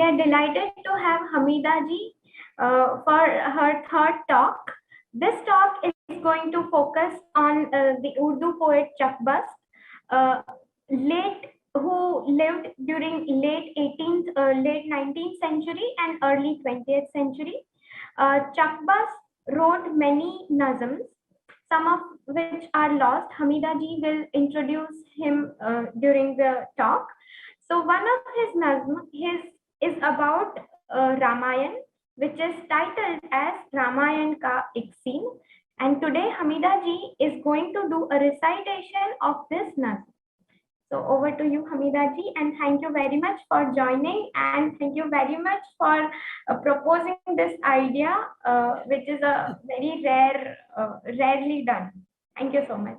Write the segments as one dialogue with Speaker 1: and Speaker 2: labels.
Speaker 1: We are delighted to have Hamida ji for her third talk. This talk is going to focus on the Urdu poet Chakbast, who lived during late 19th century and early 20th century. Chakbast wrote many nazms, some of which are lost. Hamida ji will introduce him during the talk. So one of his nazm is about Ramayan, which is titled as Ramayan Ka Ek Scene. And today Hamida ji is going to do a recitation of this nazm. So over to you, Hamida ji, and thank you very much for joining, and thank you very much for proposing this idea, which is a very rarely done. Thank you so much.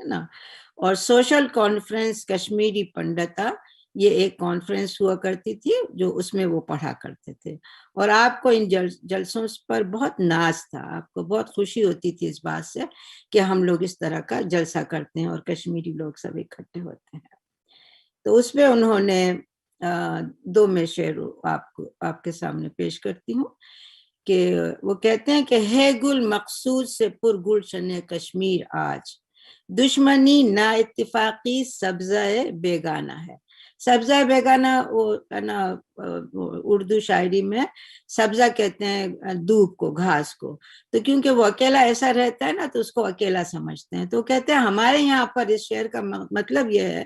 Speaker 2: ہے نا. اور social conference Kashmiri Pandita, یہ ایک conference ہوا کرتی تھی جو اس میں وہ پڑھا کرتے تھے. اور آپ کو ان جلسوں پر بہت ناز تھا، آپ کو بہت خوشی ہوتی تھی اس بات سے کہ ہم لوگ اس طرح کا جلسہ کرتے ہیں اور کشمیری لوگ سب اکٹھے ہوتے ہیں. تو اس میں انہوں نے 2 میں شعر آپ کے سامنے پیش کرتی ہوں کہ وہ کہتے ہیں کہ ہے گل مقصود سے پر گلشن کشمیر آج، دشمنی نا اتفاقی سبزہ بیگانہ ہے. سبزہ بیگانہ وہ اردو شاعری میں سبزہ کہتے ہیں دھوپ کو، گھاس کو. تو کیونکہ وہ اکیلا ایسا رہتا ہے نا تو اس کو اکیلا سمجھتے ہیں. تو کہتے ہیں ہمارے یہاں پر اس شعر کا مطلب یہ ہے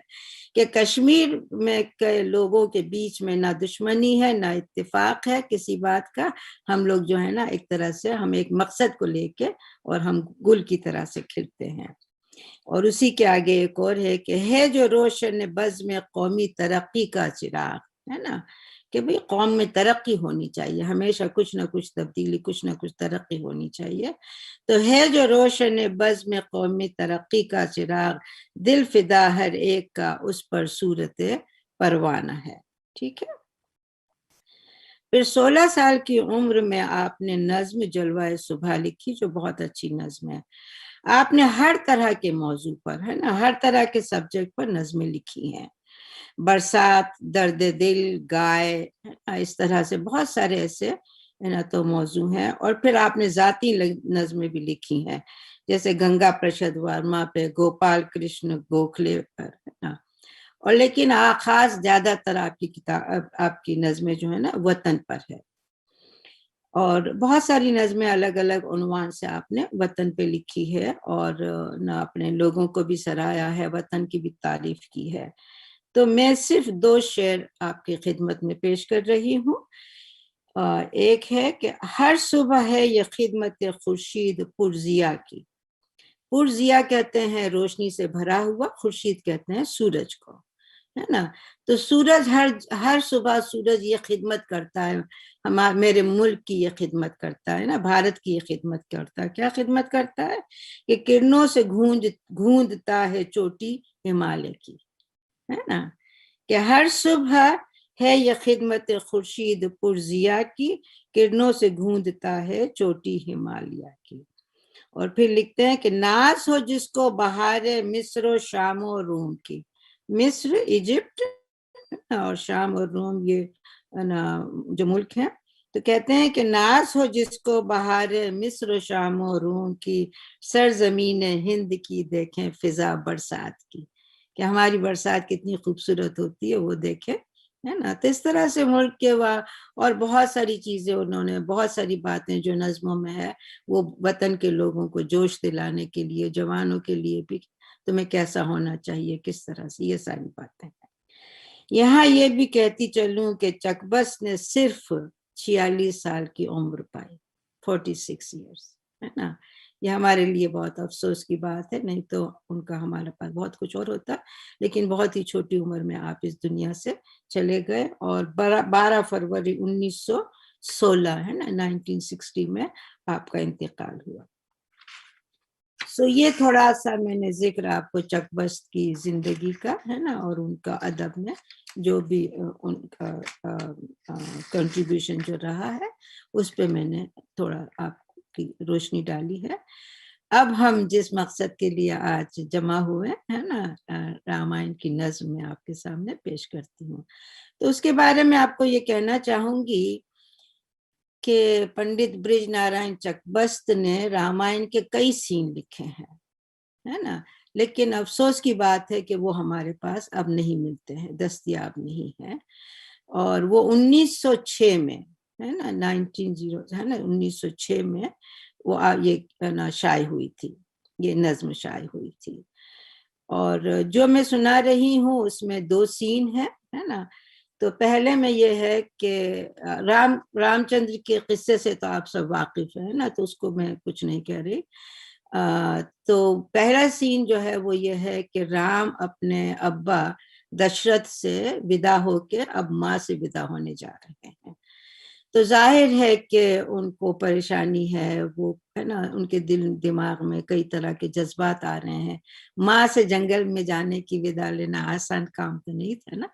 Speaker 2: کہ کشمیر میں کے لوگوں کے بیچ میں نہ دشمنی ہے نہ اتفاق ہے کسی بات کا. ہم لوگ جو ہے نا ایک طرح سے ہم ایک مقصد کو لے کے اور ہم گل کی طرح سے کھلتے ہیں. اور اسی کے آگے ایک اور ہے کہ ہے جو روشن بزم قومی ترقی کا چراغ، ہے نا، کہ بھئی قوم میں ترقی ہونی چاہیے، ہمیشہ کچھ نہ کچھ تبدیلی، کچھ نہ کچھ ترقی ہونی چاہیے. تو ہے جو روشن بزم قومی ترقی کا چراغ، دل فدا ہر ایک کا اس پر صورت پروانہ ہے. ٹھیک ہے. پھر 16 سال کی عمر میں آپ نے نظم جلوہ صبح لکھی جو بہت اچھی نظم ہے. آپ نے ہر طرح کے موضوع پر، ہے نا، ہر طرح کے سبجیکٹ پر نظمیں لکھی ہیں. برسات، درد دل، گائے، اس طرح سے بہت سارے ایسے تو موضوع ہیں. اور پھر آپ نے ذاتی نظمیں بھی لکھی ہیں جیسے گنگا پرشد ورما پہ، گوپال کرشن گوکھلے پر، ہے نا. اور لیکن خاص زیادہ تر آپ کی نظمیں جو ہے نا وطن پر ہے. اور بہت ساری نظمیں الگ الگ عنوان سے آپ نے وطن پہ لکھی ہے اور نہ اپنے لوگوں کو بھی سراہا ہے، وطن کی بھی تعریف کی ہے. تو میں صرف 2 شعر آپ کی خدمت میں پیش کر رہی ہوں. ایک ہے کہ ہر صبح ہے یہ خدمت خورشید پرزیا کی. پرزیا کہتے ہیں روشنی سے بھرا ہوا، خورشید کہتے ہیں سورج کو، ہے نا. تو سورج ہر صبح سورج یہ خدمت کرتا ہے، میرے ملک کی یہ خدمت کرتا ہے نا، بھارت کی یہ خدمت کرتا ہے. کیا خدمت کرتا ہے؟ کہ کرنوں سے گھوندتا ہے چوٹی ہمالیہ کی، ہے نا. کہ ہر صبح ہے یہ خدمت خورشید پرزیا کی، کرنوں سے گھوندتا ہے چوٹی ہمالیہ کی. اور پھر لکھتے ہیں کہ ناز ہو جس کو بہار مصر و شام و روم کی. مصر ایجپٹ اور شام اور روم یہ جو ملک ہیں. تو کہتے ہیں کہ ناز ہو جس کو بہار مصر و شام و روم کی، سرزمین ہند کی دیکھیں فضا برسات کی. کہ ہماری برسات کتنی خوبصورت ہوتی ہے وہ دیکھیں، ہے نا. تو اس طرح سے ملک کے اور بہت ساری چیزیں انہوں نے، بہت ساری باتیں جو نظموں میں ہے وہ وطن کے لوگوں کو جوش دلانے کے لیے، جوانوں کے لیے بھی تمہیں کیسا ہونا چاہیے، کس طرح سے، یہ ساری باتیں ہیں. یہاں یہ بھی کہتی چلوں کہ چکبس نے صرف 46 سال کی عمر پائی، 46 ایئرس، ہے نا. یہ ہمارے لیے بہت افسوس کی بات ہے، نہیں تو ان کا ہمارے پاس بہت کچھ اور ہوتا. لیکن بہت ہی چھوٹی عمر میں آپ اس دنیا سے چلے گئے. اور 12 فروری 1916 ہے نا 1960 میں آپ کا انتقال ہوا. یہ تھوڑا سا میں نے ذکر آپ کو چکبست کی زندگی کا، ہے نا، اور ان کا ادب میں جو بھی ان کا کنٹریبیوشن جو رہا ہے اس پہ میں نے تھوڑا آپ کی روشنی ڈالی ہے. اب ہم جس مقصد کے لیے آج جمع ہوئے ہیں نا، رامائن کی نظم میں آپ کے سامنے پیش کرتی ہوں. تو اس کے بارے میں آپ کو یہ کہنا چاہوں گی کہ پنڈت برج نارائن چکبست نے رامائن کے کئی سین لکھے ہیں، ہے نا. لیکن افسوس کی بات ہے کہ وہ ہمارے پاس اب نہیں ملتے ہیں، دستیاب نہیں ہیں. اور وہ 1906 میں، ہے نا، 1906 میں وہ یہ شائع ہوئی تھی، یہ نظم شائع ہوئی تھی. اور جو میں سنا رہی ہوں اس میں 2 سین ہیں، ہے نا. تو پہلے میں یہ ہے کہ رام چندر کے قصے سے تو آپ سب واقف ہیں نا، تو اس کو میں کچھ نہیں کہہ رہی. تو پہلا سین جو ہے وہ یہ ہے کہ رام اپنے ابا دشرتھ سے ودا ہو کے اب ماں سے ودا ہونے جا رہے ہیں. تو ظاہر ہے کہ ان کو پریشانی ہے، وہ ہے نا، ان کے دماغ میں کئی طرح کے جذبات آ رہے ہیں. ماں سے جنگل میں جانے کی ودا لینا آسان کام تو نہیں تھا نا.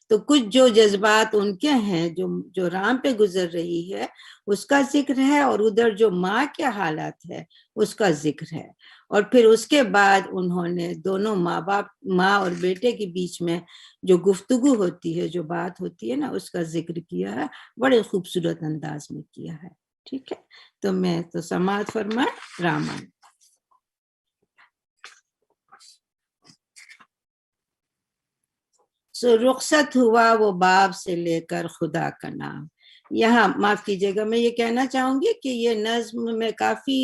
Speaker 2: تو کچھ جو جذبات ان کے ہیں، جو رام پہ گزر رہی ہے اس کا ذکر ہے، اور ادھر جو ماں کے حالات ہے اس کا ذکر ہے. اور پھر اس کے بعد انہوں نے دونوں ماں اور بیٹے کے بیچ میں جو گفتگو ہوتی ہے، جو بات ہوتی ہے نا، اس کا ذکر کیا ہے، بڑے خوبصورت انداز میں کیا ہے. ٹھیک ہے، تو میں تو سماعت فرمائے رامان. سو رخصت ہوا وہ باب سے لے کر خدا کا نام. یہاں معاف کیجیے گا، میں یہ کہنا چاہوں گی کہ یہ نظم میں کافی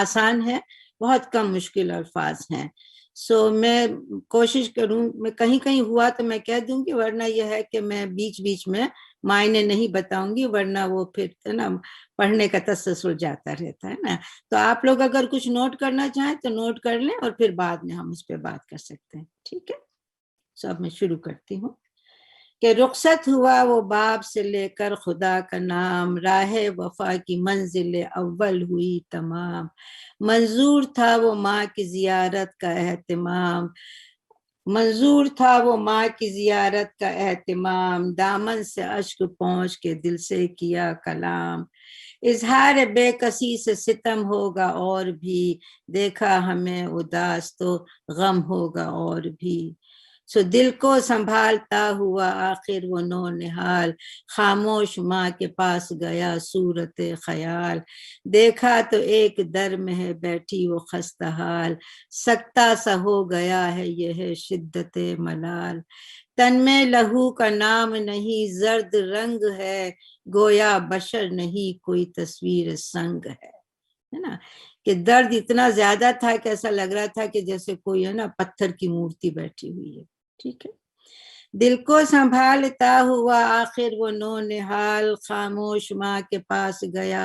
Speaker 2: آسان ہے، بہت کم مشکل الفاظ ہیں. سو میں کوشش کروں، میں کہیں کہیں ہوا تو میں کہہ دوں گی، ورنہ یہ ہے کہ میں بیچ بیچ میں معنی نہیں بتاؤں گی، ورنہ وہ پھر نا پڑھنے کا تسلسل جاتا رہتا ہے نا. تو آپ لوگ اگر کچھ نوٹ کرنا چاہیں تو نوٹ کر لیں، اور پھر بعد میں ہم اس پہ بات کر سکتے ہیں. ٹھیک ہے، اب میں شروع کرتی ہوں کہ رخصت ہوا وہ باب سے لے کر خدا کا نام، راہ وفا کی منزل اول ہوئی تمام. منظور تھا وہ ماں کی زیارت کا اہتمام، منظور تھا وہ ماں کی زیارت کا اہتمام، دامن سے اشک پہنچ کے دل سے کیا کلام. اظہار بے کسی سے ستم ہوگا اور بھی، دیکھا ہمیں اداس تو غم ہوگا اور بھی. سو دل کو سنبھالتا ہوا آخر وہ نو نہال، خاموش ماں کے پاس گیا صورت خیال. دیکھا تو ایک در میں ہے بیٹھی وہ خستہ حال، سکتا سا ہو گیا ہے یہ ہے شدت ملال. تن میں لہو کا نام نہیں زرد رنگ ہے، گویا بشر نہیں کوئی تصویر سنگ ہے نا. کہ درد اتنا زیادہ تھا کہ ایسا لگ رہا تھا کہ جیسے کوئی ہے نا پتھر کی مورتی بیٹھی ہوئی ہے. ٹھیک ہے، دل کو سنبھالتا ہوا آخر وہ نو نہال، خاموش ماں کے پاس گیا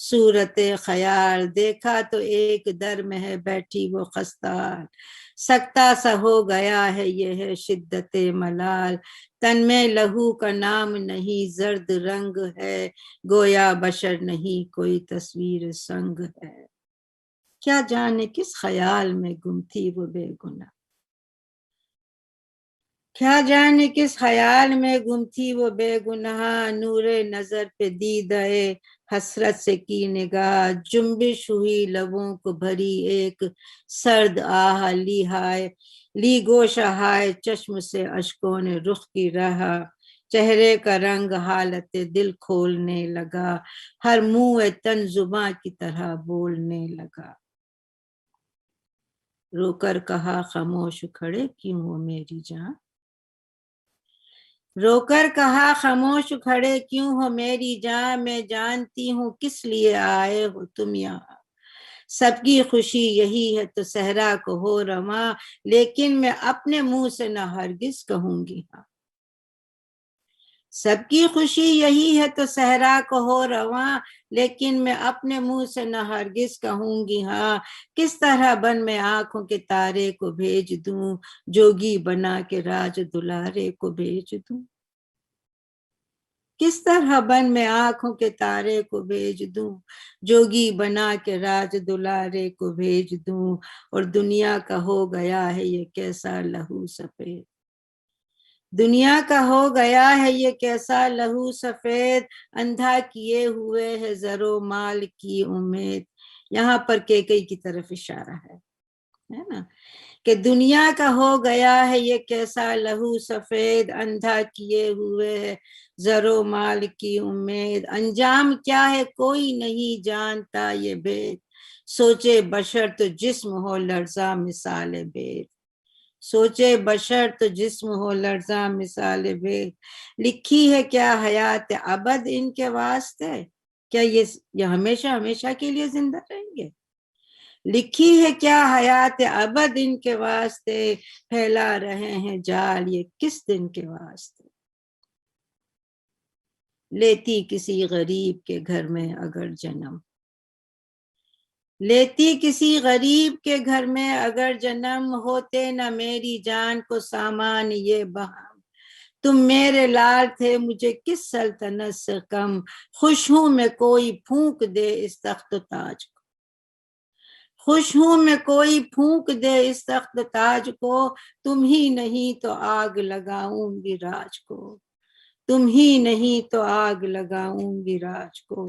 Speaker 2: صورت خیال. دیکھا تو ایک در میں ہے بیٹھی وہ خستہ حال، سکتا سا ہو گیا ہے یہ ہے شدت ملال. تن میں لہو کا نام نہیں زرد رنگ ہے، گویا بشر نہیں کوئی تصویر سنگ ہے. کیا جانے کس خیال میں گم تھی وہ بے گناہ، کیا جانے کس خیال میں گم تھی وہ بے گناہ. نور نظر پہ دیدہ حسرت سے کی نگاہ، جنبش ہوئی لبوں کو بھری ایک سرد آہ، لی گوشہ ہائے چشم سے اشکوں نے رخ کی رہا. چہرے کا رنگ حالت دل کھولنے لگا، ہر منہ تن زباں کی طرح بولنے لگا. رو کر کہا خاموش کھڑے کیوں ہو میری جان، رو کر کہا خاموش کھڑے کیوں ہو میری جان. میں جانتی ہوں کس لیے آئے ہو تم یہاں، سب کی خوشی یہی ہے تو صحرا کو ہو رواں، لیکن میں اپنے منہ سے نہ ہرگز کہوں گی ہاں. سب کی خوشی یہی ہے تو صحرا کو ہو رواں، لیکن میں اپنے منہ سے نہ ہرگز کہوں گی ہاں. کس طرح بن میں آنکھوں کے تارے کو بھیج دوں، جوگی بنا کے راج دلارے کو بھیج دوں. کس طرح بن میں آنکھوں کے تارے کو بھیج دوں، جوگی بنا کے راج دلارے کو بھیج دوں. اور دنیا کا ہو گیا ہے یہ کیسا لہو سفید، دنیا کا ہو گیا ہے یہ کیسا لہو سفید، اندھا کیے ہوئے ہے زر و مال کی امید. یہاں پر کیکئی کی طرف اشارہ ہے نا، کہ دنیا کا ہو گیا ہے یہ کیسا لہو سفید، اندھا کیے ہوئے ہے زر و مال کی امید. انجام کیا ہے کوئی نہیں جانتا یہ بید، سوچے بشر تو جسم ہو لرزاں مثال بید، سوچے بشر تو جسم ہو لرزاں مثال بید. لکھی ہے کیا حیات ابد ان کے واسطے، کیا یہ ہمیشہ ہمیشہ کے لیے زندہ رہیں گے. لکھی ہے کیا حیات ابد ان کے واسطے، پھیلا رہے ہیں جال یہ کس دن کے واسطے. لیتی کسی غریب کے گھر میں اگر جنم، لیتی کسی غریب کے گھر میں اگر جنم، ہوتے نہ میری جان کو سامان یہ بہم. تم میرے لال تھے مجھے کس سلطنت سے کم، خوش ہوں میں کوئی پھونک دے اس تخت و تاج کو، خوش ہوں میں کوئی پھونک دے اس تخت و تاج کو، تم ہی نہیں تو آگ لگاؤں گی راج کو، تم ہی نہیں تو آگ لگاؤں گی راج کو۔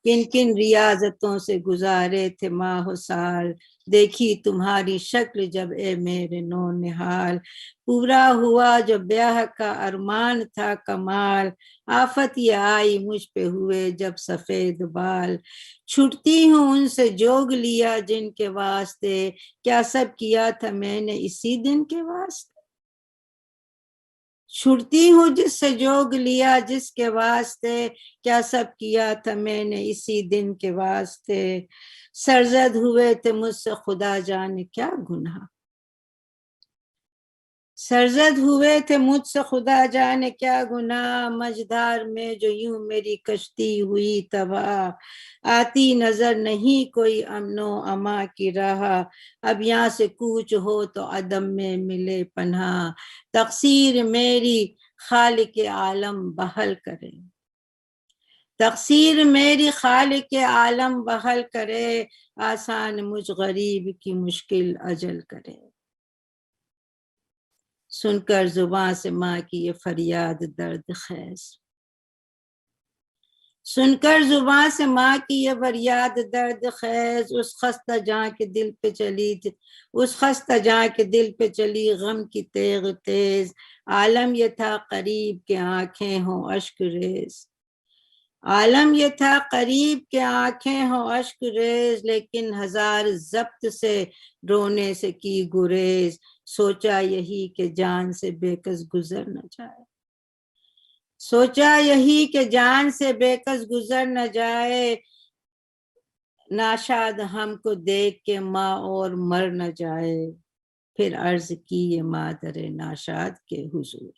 Speaker 2: کن کن ریاضتوں سے گزارے تھے ماہ و سال، دیکھی تمہاری شکل جب اے میرے نو نہال، پورا ہوا جو بیاہ کا ارمان تھا کمال، آفت یہ آئی مجھ پہ ہوئے جب سفید بال، چھٹتی ہوں ان سے جوگ لیا جن کے واسطے، کیا سب کیا تھا میں نے اسی دن کے واسطے، چھٹتی ہوں جس سے جوگ لیا جس کے واسطے، کیا سب کیا تھا میں نے اسی دن کے واسطے، سرزد ہوئے تھے مجھ سے خدا جانے کیا گناہ، سرزد ہوئے تھے مجھ سے خدا جانے کیا گناہ، مجدار میں جو یوں میری کشتی ہوئی تباہ، آتی نظر نہیں کوئی امن و اما کی راہ، اب یہاں سے کوچ ہو تو عدم میں ملے پناہ، تقصیر میری خالق عالم بحل کرے، تقصیر میری خالق عالم بحل کرے، آسان مجھ غریب کی مشکل اجل کرے۔ سن کر زباں سے ماں کی یہ فریاد درد خیز، سن کر زباں سے ماں کی یہ فریاد درد خیز، اس خستہ جاں کے دل پہ چلی، اس خستہ جاں کے دل پہ چلی غم کی تیغ تیز، عالم یہ تھا قریب کہ آنکھیں ہوں اشک ریز، عالم یہ تھا قریب کہ آنکھیں ہوں اشک ریز، لیکن ہزار ضبط سے رونے سے کی گریز، سوچا یہی کہ جان سے بے کس گزر نہ جائے، سوچا یہی کہ جان سے بے کس گزر نہ جائے، ناشاد ہم کو دیکھ کے ماں اور مر نہ جائے، پھر عرض کی یہ مادر ناشاد کے حضور،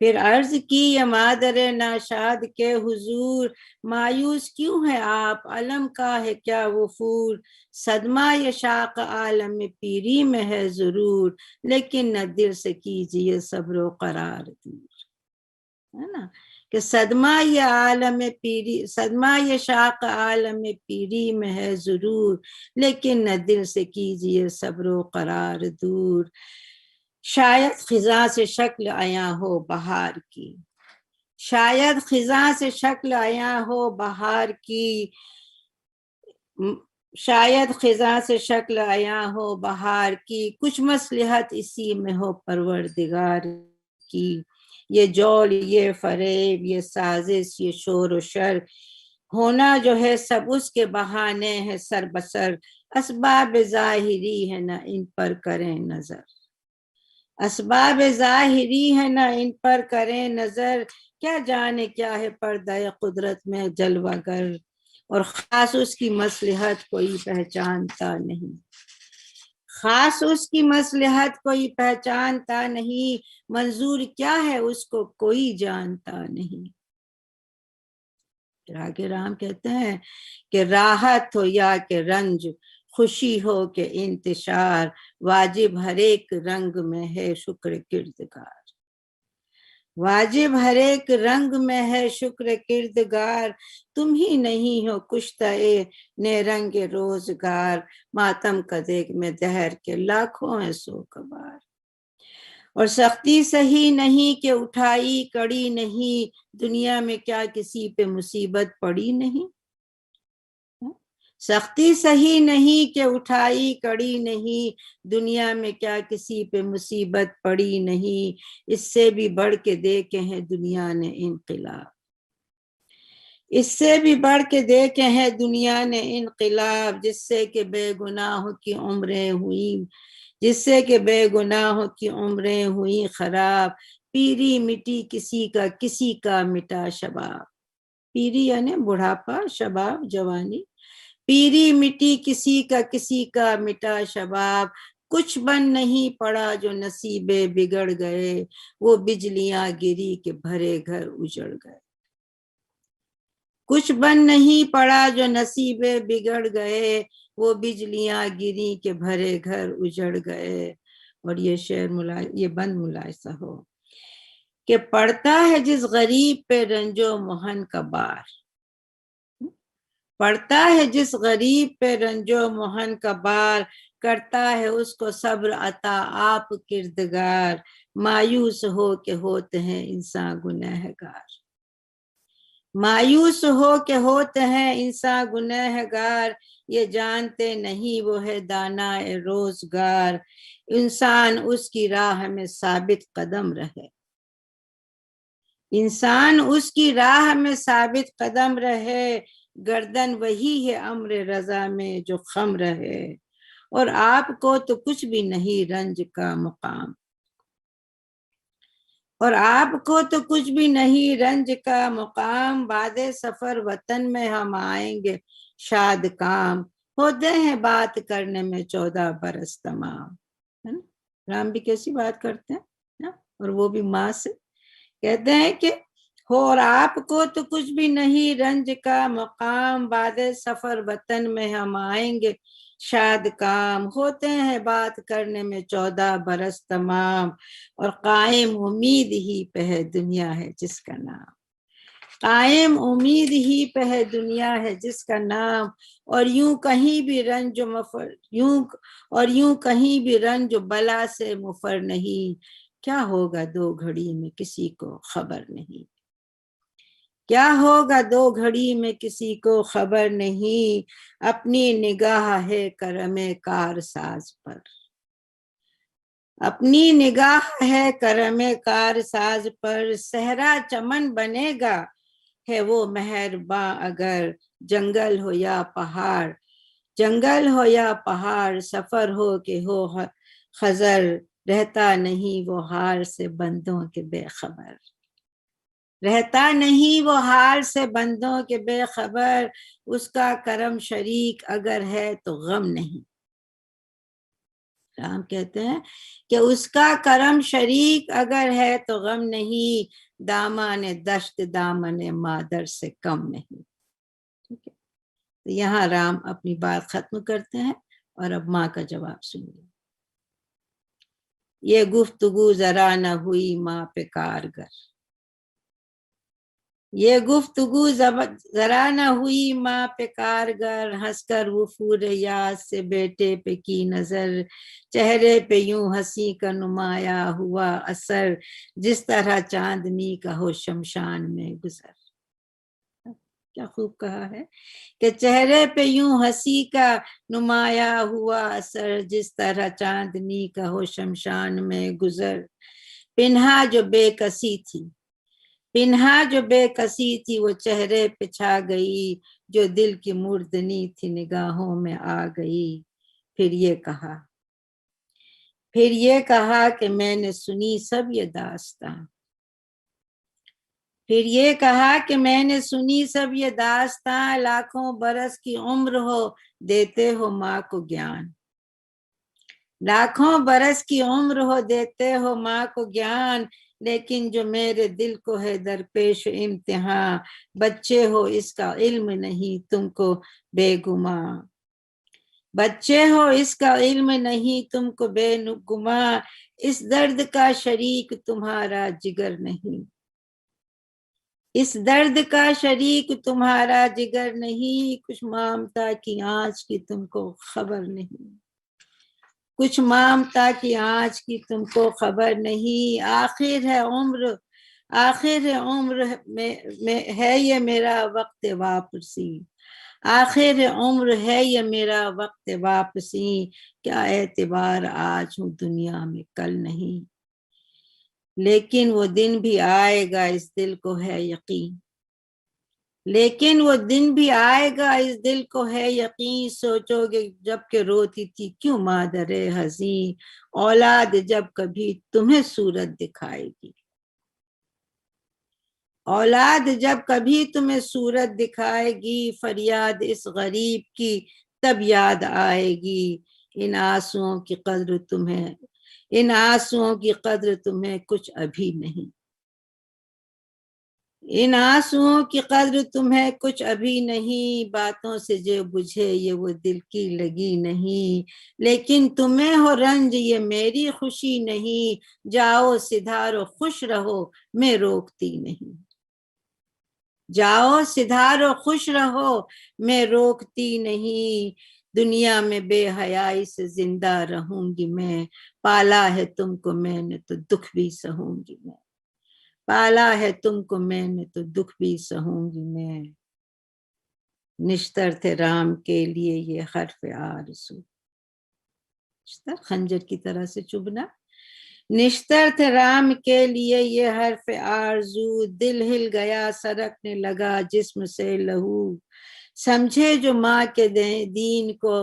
Speaker 2: پھر عرض کی یہ مادر ناشاد کے حضور، مایوس کیوں ہے آپ علم کا ہے کیا وفور، صدمہ یہ شاق عالم پیری میں ہے ضرور، لیکن نہ دل سے کیجیے صبر و قرار دور، ہے نا، کہ صدمہ یہ عالم پیری، صدمہ یہ شاق عالم پیری میں ہے ضرور، لیکن نہ دل سے کیجیے صبر و قرار دور، شاید خزاں سے شکل عیاں ہو بہار کی، شاید خزاں سے شکل عیاں ہو بہار کی، شاید خزاں سے شکل عیاں ہو بہار کی، کچھ مصلحت اسی میں ہو پروردگار کی، یہ جول یہ فریب یہ سازش یہ شور و شر، ہونا جو ہے سب اس کے بہانے ہے سر بسر، اسباب ظاہری ہے نہ ان پر کریں نظر، اسباب ظاہری ہے نہ ان پر کریں نظر، کیا جانے کیا ہے پردہ قدرت میں جلوہ گر، اور خاص اس کی مصلحت کوئی پہچانتا نہیں، خاص اس کی مصلحت کوئی پہچانتا نہیں، منظور کیا ہے اس کو کوئی جانتا نہیں۔ پھر آگے رام کہتے ہیں کہ راحت ہو یا کہ رنج، خوشی ہو کہ انتشار، واجب ہر ایک رنگ میں ہے شکر کردگار، واجب ہر ایک رنگ میں ہے شکر کردگار، تم ہی نہیں ہو کشتہ نے رنگ روزگار، ماتم کا دیگ میں دہر کے لاکھوں ہیں سو کبار، اور سختی سہی نہیں کہ اٹھائی کڑی نہیں، دنیا میں کیا کسی پہ مصیبت پڑی نہیں، سختی سہی نہیں کہ اٹھائی کڑی نہیں، دنیا میں کیا کسی پہ مصیبت پڑی نہیں، اس سے بھی بڑھ کے دیکھے ہیں دنیا نے انقلاب، اس سے بھی بڑھ کے دیکھے ہیں دنیا نے انقلاب، جس سے کہ بے گناہوں کی عمریں ہوئیں، جس سے کہ بے گناہوں کی عمریں ہوئیں خراب، پیری مٹی کسی کا مٹا شباب، پیری یعنی بڑھاپا، شباب جوانی، پیری مٹی کسی کا مٹا شباب، کچھ بن نہیں پڑا جو نصیبے بگڑ گئے، وہ بجلیاں گری کہ بھرے گھر اجڑ گئے، کچھ بن نہیں پڑا جو نصیبے بگڑ گئے، وہ بجلیاں گری کہ بھرے گھر اجڑ گئے، اور یہ شعر یہ بند ملاحظہ ہو کہ پڑتا ہے جس غریب پہ رنج و محن کا بار، پڑتا ہے جس غریب پہ رنج و محن کا بار، کرتا ہے اس کو صبر عطا آپ کردگار، مایوس ہو کہ ہوتے ہیں انسان گنہگار، مایوس ہو کہ ہوتے ہیں انسان گنہگار، یہ جانتے نہیں وہ ہے دانا روزگار، انسان اس کی راہ میں ثابت قدم رہے، انسان اس کی راہ میں ثابت قدم رہے، گردن وہی ہے امر رضا میں جو خم رہے، اور آپ کو تو کچھ بھی نہیں رنج کا مقام، اور آپ کو تو کچھ بھی نہیں رنج کا مقام، بعد سفر وطن میں ہم آئیں گے شاد کام، ہوتے ہیں بات کرنے میں 14 برس تمام، ہے نا؟ رام بھی کیسی بات کرتے ہیں، اور وہ بھی ماں سے کہتے ہیں کہ ہو اور آپ کو تو کچھ بھی نہیں رنج کا مقام، بعد سفر وطن میں ہم آئیں گے شاد کام، ہوتے ہیں بات کرنے میں 14 برس تمام، اور قائم امید ہی پہ ہے دنیا ہے جس کا نام، قائم امید ہی پہ ہے دنیا ہے جس کا نام، اور یوں کہیں بھی رنج کہیں بھی رنج بلا سے مفر نہیں، کیا ہوگا 2 گھڑی میں کسی کو خبر نہیں، کیا ہوگا 2 گھڑی میں کسی کو خبر نہیں، اپنی نگاہ ہے کرم کار ساز پر، اپنی نگاہ ہے کرم کار ساز پر، صحرا چمن بنے گا ہے وہ مہرباں اگر، جنگل ہو یا پہاڑ، جنگل ہو یا پہاڑ، سفر ہو کہ ہو خضر، رہتا نہیں وہ حال سے بندوں کے بے خبر، رہتا نہیں وہ حال سے بندوں کے بے خبر، اس کا کرم شریک اگر ہے تو غم نہیں، رام کہتے ہیں کہ اس کا کرم شریک اگر ہے تو غم نہیں، دامان دشت دامن مادر سے کم نہیں، ٹھیک ہے؟ تو یہاں رام اپنی بات ختم کرتے ہیں، اور اب ماں کا جواب سنیے، یہ گفتگو ذرا نہ ہوئی ماں پہ کارگر، یہ گفتگو ذرا نہ ہوئی ماں پہ کارگر، ہنس کر وفور یاد سے بیٹے پہ کی نظر، چہرے پہ یوں ہنسی کا نمایاں ہوا اثر، جس طرح چاندنی کا ہو شمشان میں گزر، کیا خوب کہا ہے کہ چہرے پہ یوں ہنسی کا نمایاں ہوا اثر، جس طرح چاندنی کا ہو شمشان میں گزر، پنہا جو بے کسی تھی، پنہا جو بے کسی تھی وہ چہرے پہ چھا گئی، جو دل کی مردنی تھی نگاہوں میں آ گئی، پھر یہ کہا کہ میں نے سنی سب یہ داستاں، پھر یہ کہا کہ میں نے سنی سب یہ داستاں، لاکھوں برس کی عمر ہو دیتے ہو ماں کو گیان، لاکھوں برس کی عمر ہو دیتے ہو ماں کو گیان، لیکن جو میرے دل کو ہے درپیش امتحان، بچے ہو اس کا علم نہیں تم کو بے گماں، بچے ہو اس کا علم نہیں تم کو بے گماں، اس درد کا شریک تمہارا جگر نہیں، اس درد کا شریک تمہارا جگر نہیں، کچھ مامتا کی آنچ کی تم کو خبر نہیں، کچھ مامتا کی آنچ کی تم کو خبر نہیں، آخر ہے عمر میں ہے یہ میرا وقت واپسی، آخر عمر ہے یہ میرا وقت واپسی، کیا اعتبار آج ہوں دنیا میں کل نہیں، لیکن وہ دن بھی آئے گا اس دل کو ہے یقین، لیکن وہ دن بھی آئے گا اس دل کو ہے یقین، سوچو گے جب کہ روتی تھی کیوں مادر حزین، اولاد جب کبھی تمہیں صورت دکھائے گی، اولاد جب کبھی تمہیں صورت دکھائے گی، فریاد اس غریب کی تب یاد آئے گی، ان آنسوؤں کی قدر تمہیں کچھ ابھی نہیں، ان آنسوؤں کی قدر تمہیں کچھ ابھی نہیں، باتوں سے جو بجھے یہ وہ دل کی لگی نہیں، لیکن تمہیں ہو رنج یہ میری خوشی نہیں، جاؤ سدھارو خوش رہو میں روکتی نہیں، جاؤ سدھارو خوش رہو میں روکتی نہیں، دنیا میں بے حیائی سے زندہ رہوں گی میں، پالا ہے تم کو میں نے تو دکھ بھی سہوں گی میں، پالا ہے تم کو میں نے تو دکھ بھی سہوں گی میں، نشتر تھے رام کے لیے یہ حرف آرزو، نشتر خنجر کی طرح سے چبھنا، نشتر تھے رام کے لیے یہ حرف آرزو، دل ہل گیا سرکنے لگا جسم سے لہو، سمجھے جو ماں کے دین کو،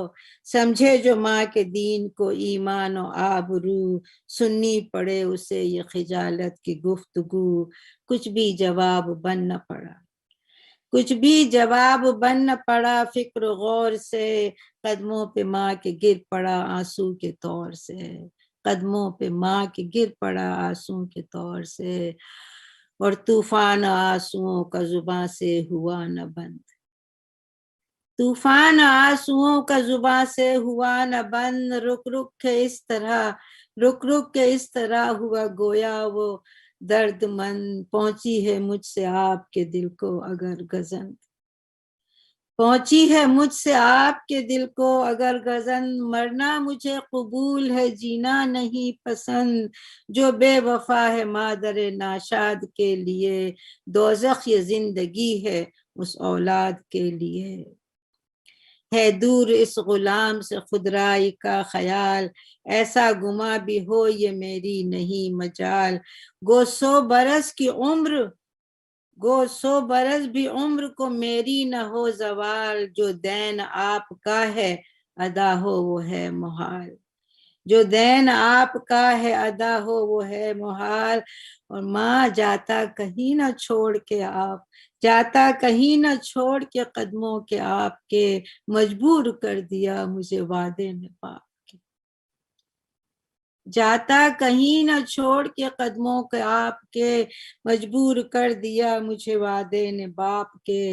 Speaker 2: سمجھے جو ماں کے دین کو ایمان و آبرو، سننی پڑے اسے یہ خجالت کی گفتگو، کچھ بھی جواب بن نہ پڑا، کچھ بھی جواب بن نہ پڑا، فکر و غور سے قدموں پہ ماں کے گر پڑا آنسو کے طور سے، قدموں پہ ماں کے گر پڑا آنسو کے طور سے، اور طوفان آنسوؤں کا زباں سے ہوا نہ بند، طوفان آنسوؤں کا زباں سے ہوا نہ بند، رک رک کے اس طرح، رک رک کے اس طرح ہوا گویا وہ درد مند، پہنچی ہے مجھ سے آپ کے دل کو اگر گزند، پہنچی ہے مجھ سے آپ کے دل کو اگر گزند، مرنا مجھے قبول ہے جینا نہیں پسند، جو بے وفا ہے مادر ناشاد کے لیے، دوزخ یہ زندگی ہے اس اولاد کے لیے، ہے دور اس غلام سے خودرائی کا خیال، ایسا گما بھی ہو یہ میری نہیں مجال، گو 100 برس کی عمر، گو 100 برس بھی عمر کو میری نہ ہو زوال، جو دین آپ کا ہے ادا ہو وہ ہے محال، جو دین آپ کا ہے ادا ہو وہ ہے محال، اور ماں جاتا کہیں نہ چھوڑ کے آپ، جاتا کہیں نہ چھوڑ کے قدموں کے آپ کے، مجبور کر دیا مجھے وعدے نے باپ کے، جاتا کہیں نہ چھوڑ کے قدموں کے آپ کے، مجبور کر دیا مجھے وعدے نے باپ کے،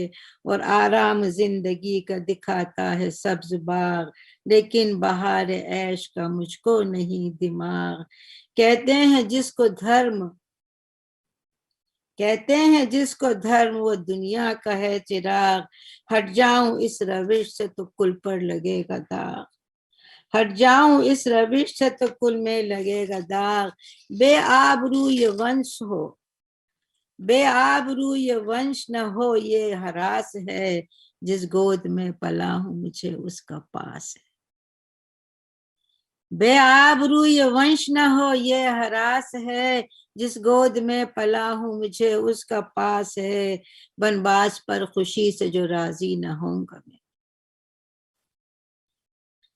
Speaker 2: اور آرام زندگی کا دکھاتا ہے سبز باغ، لیکن بہار عیش کا مجھ کو نہیں دماغ، کہتے ہیں جس کو دھرم، کہتے ہیں جس کو دھرم وہ دنیا کا ہے چراغ، ہٹ جاؤں اس روش سے تو کل پر لگے گا داغ، ہٹ جاؤں اس روش سے تو کل میں لگے گا داغ، بے آبرو یہ ونش ہو، بے آبرو یہ ونش نہ ہو یہ ہراس ہے، جس گود میں پلا ہوں مجھے اس کا پاس ہے، بے آبرو یہ ونش نہ ہو یہ ہراس ہے، جس گود میں پلا ہوں مجھے اس کا پاس ہے، بنواس پر خوشی سے جو راضی نہ ہوں گا میں،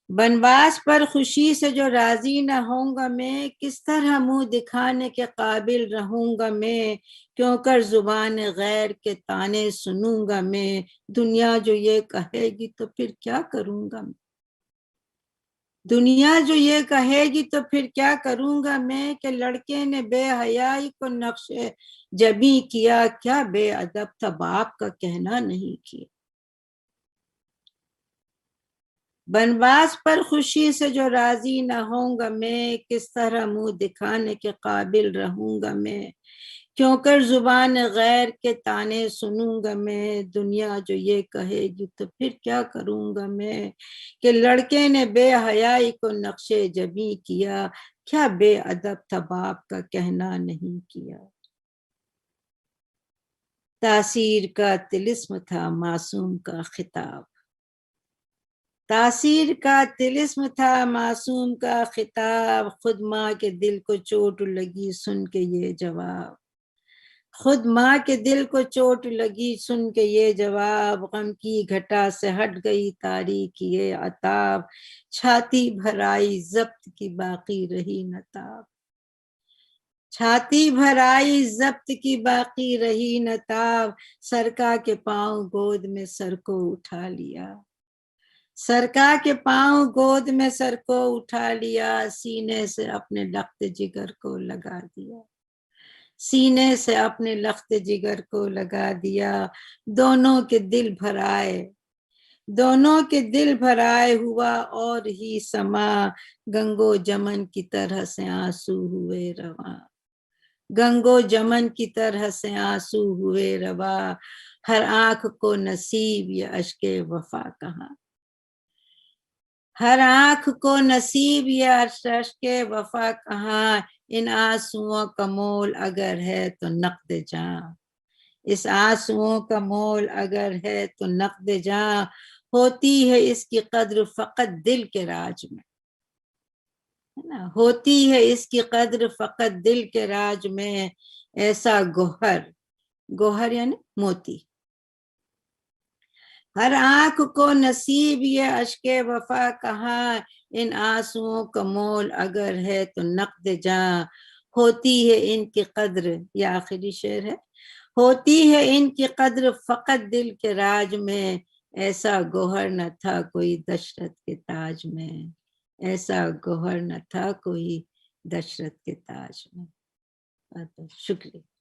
Speaker 2: بنواس پر خوشی سے جو راضی نہ ہوں گا میں، کس طرح منہ دکھانے کے قابل رہوں گا میں، کیوں کر زبان غیر کے طعنے سنوں گا میں، دنیا جو یہ کہے گی تو پھر کیا کروں گا میں، دنیا جو یہ کہے گی تو پھر کیا کروں گا میں، کہ لڑکے نے بے حیائی کو نقش جبیں کیا، کیا بے ادب تھا باپ کا کہنا نہیں کیا، بنواس پر خوشی سے جو راضی نہ ہوں گا میں، کس طرح منہ دکھانے کے قابل رہوں گا میں، کیوں کر زبان غیر کے طعنے سنوں گا میں، دنیا جو یہ کہے گی تو پھر کیا کروں گا میں، کہ لڑکے نے بے حیائی کو نقش جبیں کیا، کیا بے ادب تھا باپ کا کہنا نہیں کیا، تاثیر کا طلسم تھا معصوم کا خطاب، تاثیر کا طلسم تھا معصوم کا خطاب، خود ماں کے دل کو چوٹ لگی سن کے یہ جواب، خود ماں کے دل کو چوٹ لگی سن کے یہ جواب، غم کی گھٹا سے ہٹ گئی تاریک یہ عتاب، چھاتی بھر آئی ضبط کی باقی رہی نہ تاب، چھاتی بھر آئی ضبط کی باقی رہی نہ تاب، سرکا کے پاؤں گود میں سر کو اٹھا لیا، سرکا کے پاؤں گود میں سر کو اٹھا لیا، سینے سے اپنے لخت جگر کو لگا دیا، سینے سے اپنے لخت جگر کو لگا دیا، دونوں کے دل بھر آئے، دونوں کے دل بھر آئے، ہوا اور ہی سما، گنگو جمن کی طرح سے آنسو ہوئے رواں، گنگو جمن کی طرح سے آنسو ہوئے رواں، ہر آنکھ کو نصیب یہ اشک وفا کہاں، ہر آنکھ کو نصیب یہ اشک وفا کہاں، ان آنسوؤں کا مول اگر ہے تو نقد جاں، اس آنسوؤں کا مول اگر ہے تو نقد جاں، ہوتی ہے اس کی قدر فقط دل کے راج میں، ہے نا، ہوتی ہے اس کی قدر فقط دل کے راج میں، ایسا گوہر، گوہر یعنی موتی، ہر آنکھ کو نصیب یہ اشک وفا کہاں، ان آنسوؤں کا مول اگر ہے تو نقد جاں، ہوتی ہے ان کی قدر، یہ آخری شعر ہے، ہوتی ہے ان کی قدر فقط دل کے راج میں، ایسا گوہر نہ تھا کوئی دشرت کے تاج میں، ایسا گوہر نہ تھا کوئی دشرت کے تاج میں۔ بہت بہت شکریہ۔